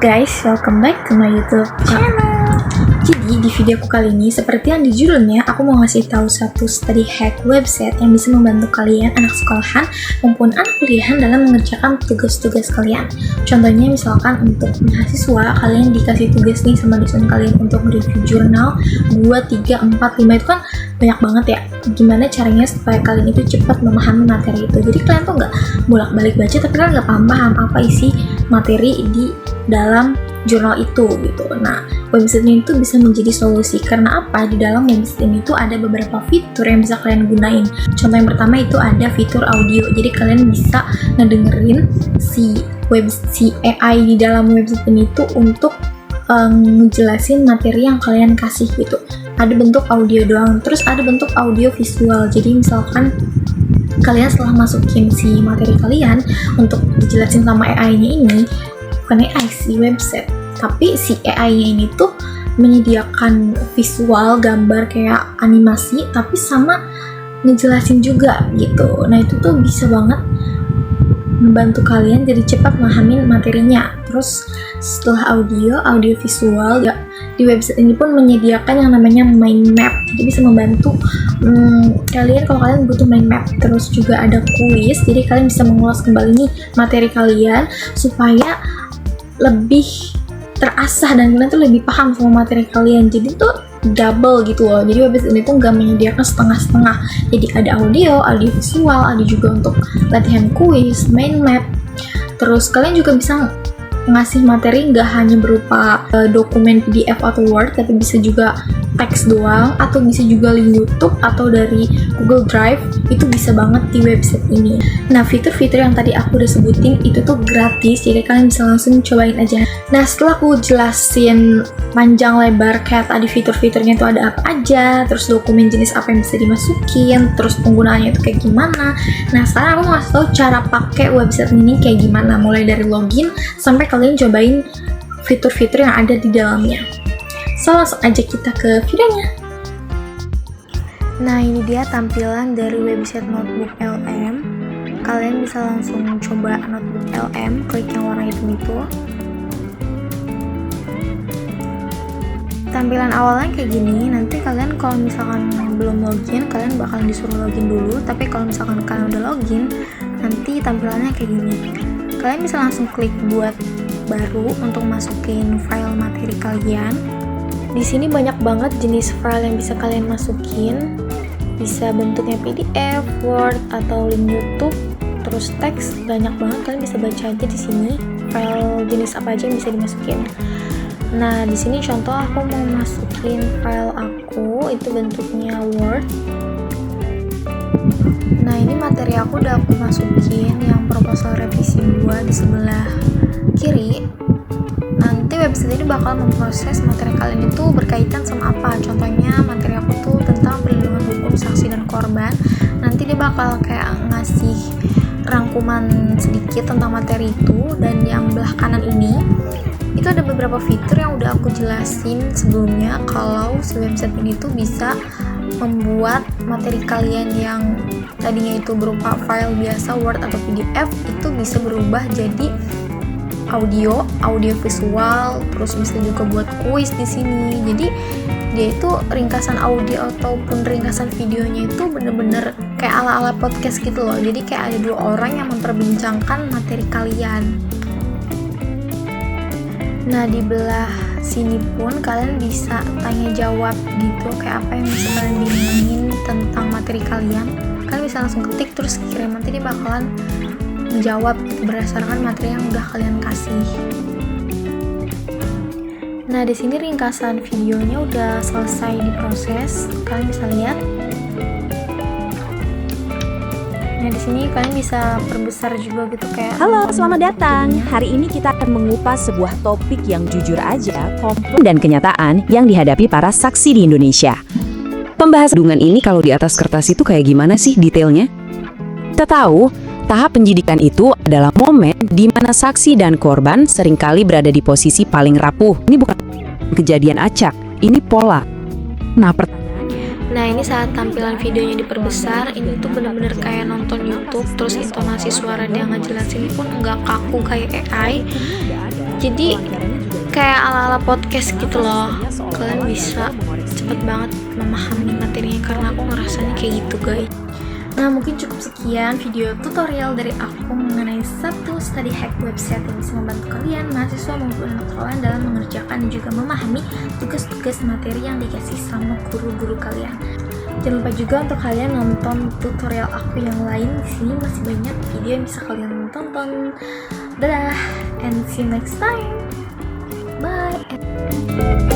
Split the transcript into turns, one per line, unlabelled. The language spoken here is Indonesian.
guys, welcome back to my YouTube channel. Jadi di videoku kali ini, seperti yang di judulnya, aku mau ngasih tahu satu study hack website yang bisa membantu kalian anak sekolahan maupun anak kuliahan dalam mengerjakan tugas-tugas kalian. Contohnya misalkan untuk mahasiswa, kalian dikasih tugas nih sama dosen kalian untuk review jurnal 2, 3, 4, 5 itu kan banyak banget ya. Gimana caranya supaya kalian itu cepat memahami materi itu. Jadi kalian tuh nggak bolak-balik baca tapi kalian nggak paham apa isi materi di dalam jurnal itu gitu. Nah, website ini tuh bisa menjadi solusi karena apa? Di dalam website ini tuh ada beberapa fitur yang bisa kalian gunain. Contoh yang pertama itu ada fitur audio. Jadi kalian bisa ngedengerin si AI di dalam website ini tuh untuk ngejelasin materi yang kalian kasih gitu. Ada bentuk audio doang, terus ada bentuk audio visual. Jadi misalkan kalian setelah masukin si materi kalian untuk dijelasin sama AI-nya ini, bukan AI sih website, tapi si AI-nya ini tuh menyediakan visual gambar kayak animasi tapi sama ngejelasin juga gitu. Nah itu tuh bisa banget membantu kalian jadi cepat memahami materinya. Terus setelah audio visual ya, di website ini pun menyediakan yang namanya mind map. Jadi bisa membantu kalian kalau kalian butuh mind map. Terus juga ada kuis, jadi kalian bisa mengulas kembali nih materi kalian supaya lebih terasah dan kalian tuh lebih paham sama materi kalian. Jadi tuh double gitu loh. Jadi website ini tuh nggak menyediakan setengah-setengah. Jadi ada audio visual, ada juga untuk latihan kuis, mind map. Terus kalian juga bisa ngasih materi nggak hanya berupa dokumen PDF atau Word, tapi bisa juga teks doang, atau bisa juga link YouTube atau dari Google Drive. Itu bisa banget di website ini. Nah, fitur-fitur yang tadi aku udah sebutin itu tuh gratis, jadi kalian bisa langsung cobain aja. Nah, setelah aku jelasin panjang lebar kayak tadi fitur-fiturnya itu ada apa aja, terus dokumen jenis apa yang bisa dimasukin, terus penggunaannya itu kayak gimana. Nah, sekarang aku mau kasih tau cara pakai website ini kayak gimana, mulai dari login sampai kalian cobain fitur-fitur yang ada di dalamnya. So, langsung aja kita ke videonya. Nah, ini dia tampilan dari website Notebook LM. Kalian bisa langsung coba Notebook LM, klik yang warna hitam itu. Tampilan awalnya kayak gini. Nanti kalian kalau misalkan belum login, kalian bakal disuruh login dulu. Tapi kalau misalkan kalian udah login, nanti tampilannya kayak gini. Kalian bisa langsung klik buat baru untuk masukin file materi kalian. Di sini banyak banget jenis file yang bisa kalian masukin. Bisa bentuknya PDF, Word, atau link YouTube, terus teks, banyak banget. Kalian bisa baca aja di sini file jenis apa aja yang bisa dimasukin. Nah, di sini contoh aku mau masukin file aku, itu bentuknya Word. Nah, ini materi aku udah aku masukin yang proposal revisi 2 di sebelah kiri. Nanti website ini bakal memproses materi kalian itu berkaitan sama apa. Contohnya materi aku tuh tentang perlindungan hukum saksi dan korban. Nanti dia bakal kayak ngasih rangkuman sedikit tentang materi itu. Dan yang belah kanan ini itu ada beberapa fitur yang udah aku jelasin sebelumnya, kalau si website ini tuh bisa membuat materi kalian yang tadinya itu berupa file biasa Word atau PDF itu bisa berubah jadi audio visual, terus bisa juga buat kuis di sini. Jadi dia itu ringkasan audio ataupun ringkasan videonya itu bener-bener kayak ala-ala podcast gitu loh. Jadi kayak ada 2 orang yang memperbincangkan materi kalian. Nah, di belah sini pun kalian bisa tanya jawab gitu, kayak apa yang bisa kalian bingungin tentang materi kalian. Kalian bisa langsung ketik terus kirim, nanti dia bakalan menjawab berdasarkan materi yang udah kalian kasih. Nah, di sini ringkasan videonya udah selesai diproses, kalian bisa lihat. Nah, di sini kalian bisa perbesar juga gitu kayak.
Halo, selamat datang. Hari ini kita akan mengupas sebuah topik yang jujur aja, kompleks dan kenyataan yang dihadapi para saksi di Indonesia. Pembahasan ini kalau di atas kertas itu kayak gimana sih detailnya? Kita tahu, tahap penyidikan itu adalah momen di mana saksi dan korban seringkali berada di posisi paling rapuh. Ini bukan kejadian acak, ini pola. Nah, pertanyaannya,
Nah, ini saat tampilan videonya diperbesar, ini tuh bener-bener kayak nonton YouTube, terus intonasi suara dia ngejelasin pun nggak kaku kayak AI. Jadi kayak ala-ala podcast gitu loh. Kalian bisa cepet banget memahami materinya karena aku ngerasanya kayak gitu, guys. Nah, mungkin cukup sekian video tutorial dari aku mengenai satu study hack website yang bisa membantu kalian, mahasiswa maupun anak sekolah dalam mengerjakan dan juga memahami tugas-tugas materi yang dikasih sama guru-guru kalian. Jangan lupa juga untuk kalian nonton tutorial aku yang lain. Di sini masih banyak video yang bisa kalian tonton. Dadah, and see you next time. Bye.